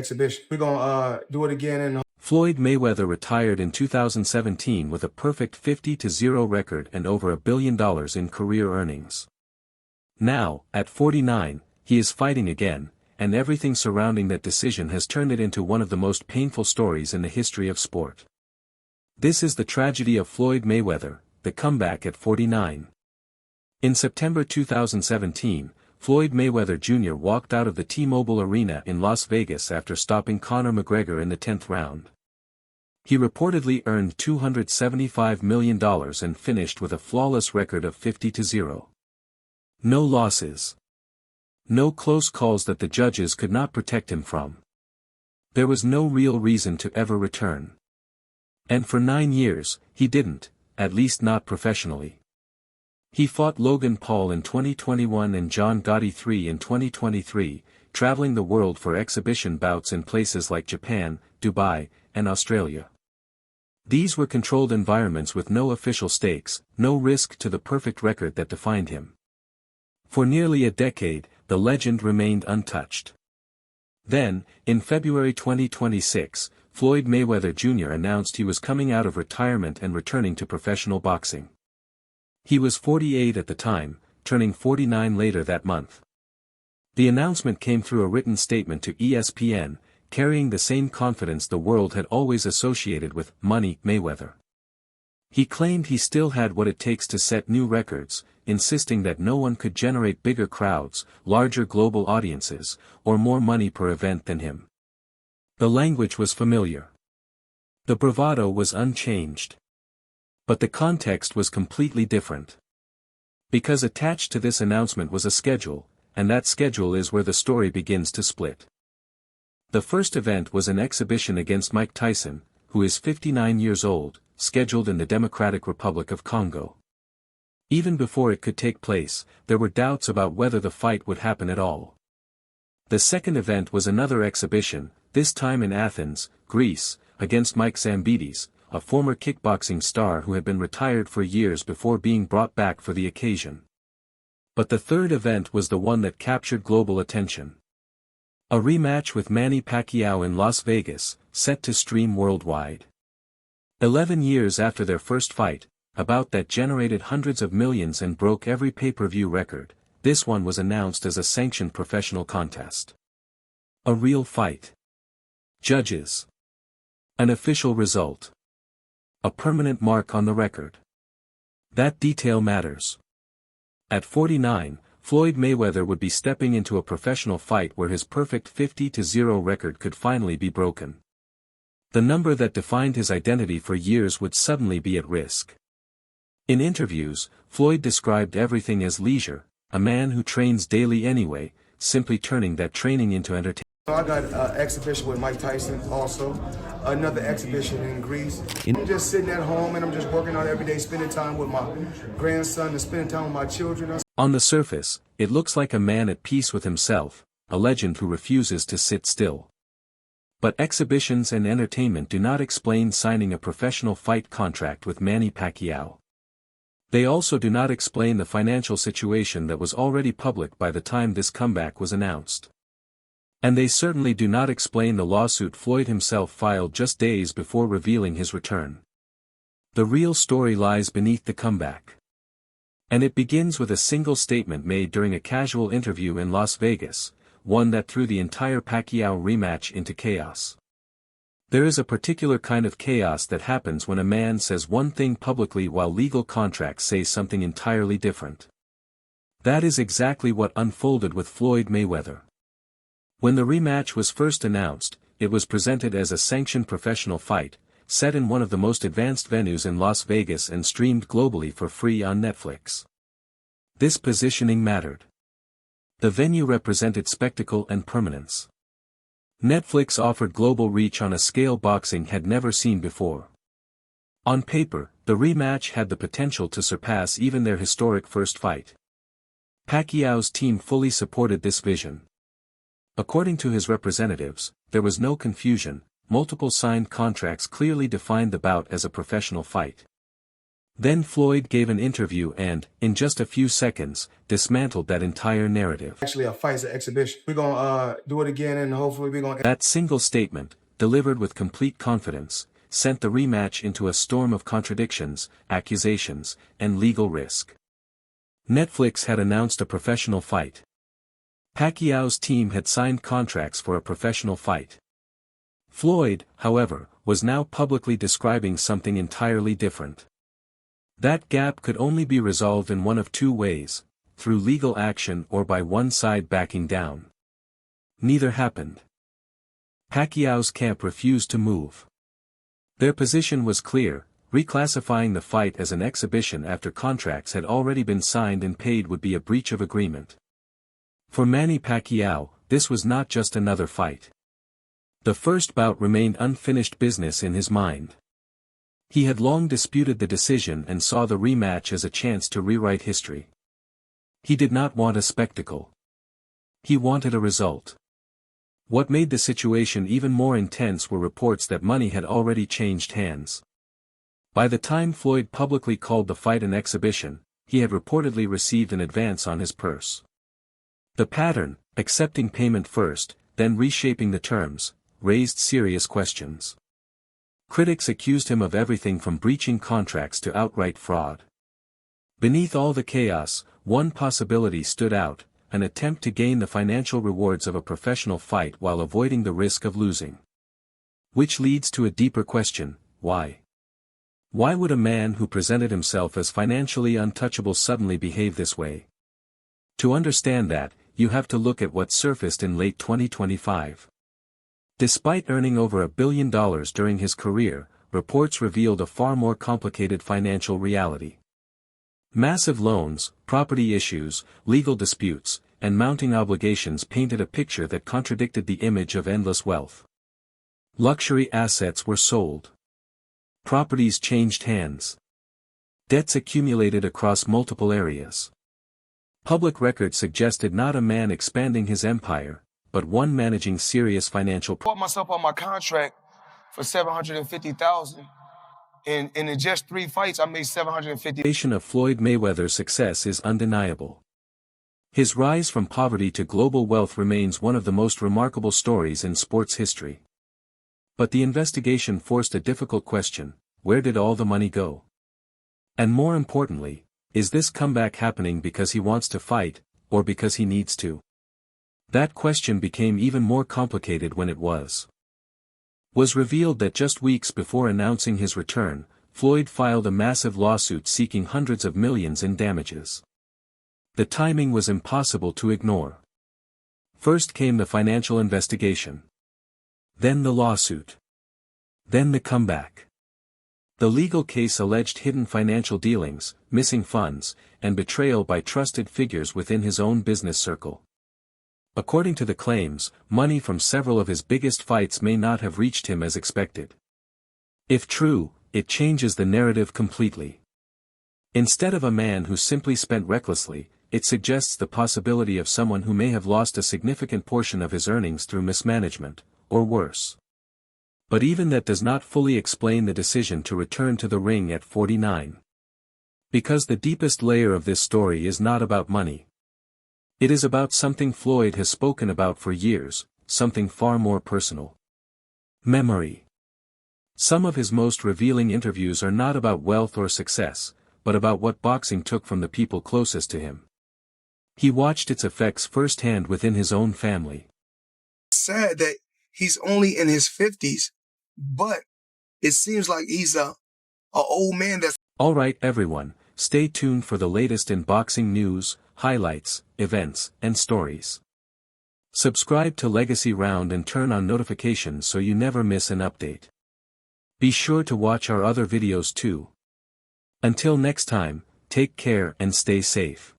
exhibition. We're gonna do it again in Floyd Mayweather retired in 2017 with a perfect 50-0 record and over $1 billion in career earnings. Now, at 49, he is fighting again, and everything surrounding that decision has turned it into one of the most painful stories in the history of sport. This is the tragedy of Floyd Mayweather, the comeback at 49. In September 2017, Floyd Mayweather Jr. walked out of the T-Mobile Arena in Las Vegas after stopping Conor McGregor in the 10th round. He reportedly earned $275 million and finished with a flawless record of 50-0. No losses. No close calls that the judges could not protect him from. There was no real reason to ever return. And for 9 years, he didn't, at least not professionally. He fought Logan Paul in 2021 and John Gotti III in 2023, traveling the world for exhibition bouts in places like Japan, Dubai, and Australia. These were controlled environments with no official stakes, no risk to the perfect record that defined him. For nearly a decade, the legend remained untouched. Then, in February 2026, Floyd Mayweather Jr. announced he was coming out of retirement and returning to professional boxing. He was 48 at the time, turning 49 later that month. The announcement came through a written statement to ESPN, carrying the same confidence the world had always associated with Money Mayweather. He claimed he still had what it takes to set new records, insisting that no one could generate bigger crowds, larger global audiences, or more money per event than him. The language was familiar. The bravado was unchanged. But the context was completely different. Because attached to this announcement was a schedule, and that schedule is where the story begins to split. The first event was an exhibition against Mike Tyson, who is 59 years old, scheduled in the Democratic Republic of Congo. Even before it could take place, there were doubts about whether the fight would happen at all. The second event was another exhibition, this time in Athens, Greece, against Mike Zambides, a former kickboxing star who had been retired for years before being brought back for the occasion. But the third event was the one that captured global attention. A rematch with Manny Pacquiao in Las Vegas, set to stream worldwide. 11 years after their first fight, a bout that generated hundreds of millions and broke every pay-per-view record, this one was announced as a sanctioned professional contest. A real fight. Judges. An official result. A permanent mark on the record. That detail matters. At 49, Floyd Mayweather would be stepping into a professional fight where his perfect 50-0 record could finally be broken. The number that defined his identity for years would suddenly be at risk. In interviews, Floyd described everything as leisure, a man who trains daily anyway, simply turning that training into entertainment. I got an exhibition with Mike Tyson also, another exhibition in Greece. I'm just sitting at home and I'm just working on every day, spending time with my grandson and spending time with my children. On the surface, it looks like a man at peace with himself, a legend who refuses to sit still. But exhibitions and entertainment do not explain signing a professional fight contract with Manny Pacquiao. They also do not explain the financial situation that was already public by the time this comeback was announced. And they certainly do not explain the lawsuit Floyd himself filed just days before revealing his return. The real story lies beneath the comeback. And it begins with a single statement made during a casual interview in Las Vegas, one that threw the entire Pacquiao rematch into chaos. There is a particular kind of chaos that happens when a man says one thing publicly while legal contracts say something entirely different. That is exactly what unfolded with Floyd Mayweather. When the rematch was first announced, it was presented as a sanctioned professional fight, set in one of the most advanced venues in Las Vegas and streamed globally for free on Netflix. This positioning mattered. The venue represented spectacle and permanence. Netflix offered global reach on a scale boxing had never seen before. On paper, the rematch had the potential to surpass even their historic first fight. Pacquiao's team fully supported this vision. According to his representatives, there was no confusion, multiple signed contracts clearly defined the bout as a professional fight. Then Floyd gave an interview and, in just a few seconds, dismantled that entire narrative. Actually, a fight's an exhibition. We're gonna do it again, and hopefully we're gonna... That single statement, delivered with complete confidence, sent the rematch into a storm of contradictions, accusations, and legal risk. Netflix had announced a professional fight. Pacquiao's team had signed contracts for a professional fight. Floyd, however, was now publicly describing something entirely different. That gap could only be resolved in one of two ways, through legal action or by one side backing down. Neither happened. Pacquiao's camp refused to move. Their position was clear: reclassifying the fight as an exhibition after contracts had already been signed and paid would be a breach of agreement. For Manny Pacquiao, this was not just another fight. The first bout remained unfinished business in his mind. He had long disputed the decision and saw the rematch as a chance to rewrite history. He did not want a spectacle. He wanted a result. What made the situation even more intense were reports that money had already changed hands. By the time Floyd publicly called the fight an exhibition, he had reportedly received an advance on his purse. The pattern, accepting payment first, then reshaping the terms, raised serious questions. Critics accused him of everything from breaching contracts to outright fraud. Beneath all the chaos, one possibility stood out: an attempt to gain the financial rewards of a professional fight while avoiding the risk of losing. Which leads to a deeper question: why? Why would a man who presented himself as financially untouchable suddenly behave this way? To understand that, you have to look at what surfaced in late 2025. Despite earning over $1 billion during his career, reports revealed a far more complicated financial reality. Massive loans, property issues, legal disputes, and mounting obligations painted a picture that contradicted the image of endless wealth. Luxury assets were sold. Properties changed hands. Debts accumulated across multiple areas. Public records suggested not a man expanding his empire, but one managing serious financial Bought myself on my contract for $750,000, and in just 3 fights, I made $750,000. The foundation of Floyd Mayweather's success is undeniable. His rise from poverty to global wealth remains one of the most remarkable stories in sports history. But the investigation forced a difficult question: where did all the money go? And more importantly, is this comeback happening because he wants to fight, or because he needs to? That question became even more complicated when it was revealed that just weeks before announcing his return, Floyd filed a massive lawsuit seeking hundreds of millions in damages. The timing was impossible to ignore. First came the financial investigation. Then the lawsuit. Then the comeback. The legal case alleged hidden financial dealings, missing funds, and betrayal by trusted figures within his own business circle. According to the claims, money from several of his biggest fights may not have reached him as expected. If true, it changes the narrative completely. Instead of a man who simply spent recklessly, it suggests the possibility of someone who may have lost a significant portion of his earnings through mismanagement, or worse. But even that does not fully explain the decision to return to the ring at 49. Because the deepest layer of this story is not about money. It is about something Floyd has spoken about for years, something far more personal. Memory. Some of his most revealing interviews are not about wealth or success, but about what boxing took from the people closest to him. He watched its effects firsthand within his own family. Sad that he's only in his 50s, but it seems like he's a old man that's... Alright everyone, stay tuned for the latest in boxing news, highlights, events, and stories. Subscribe to Legacy Round and turn on notifications so you never miss an update. Be sure to watch our other videos too. Until next time, take care and stay safe.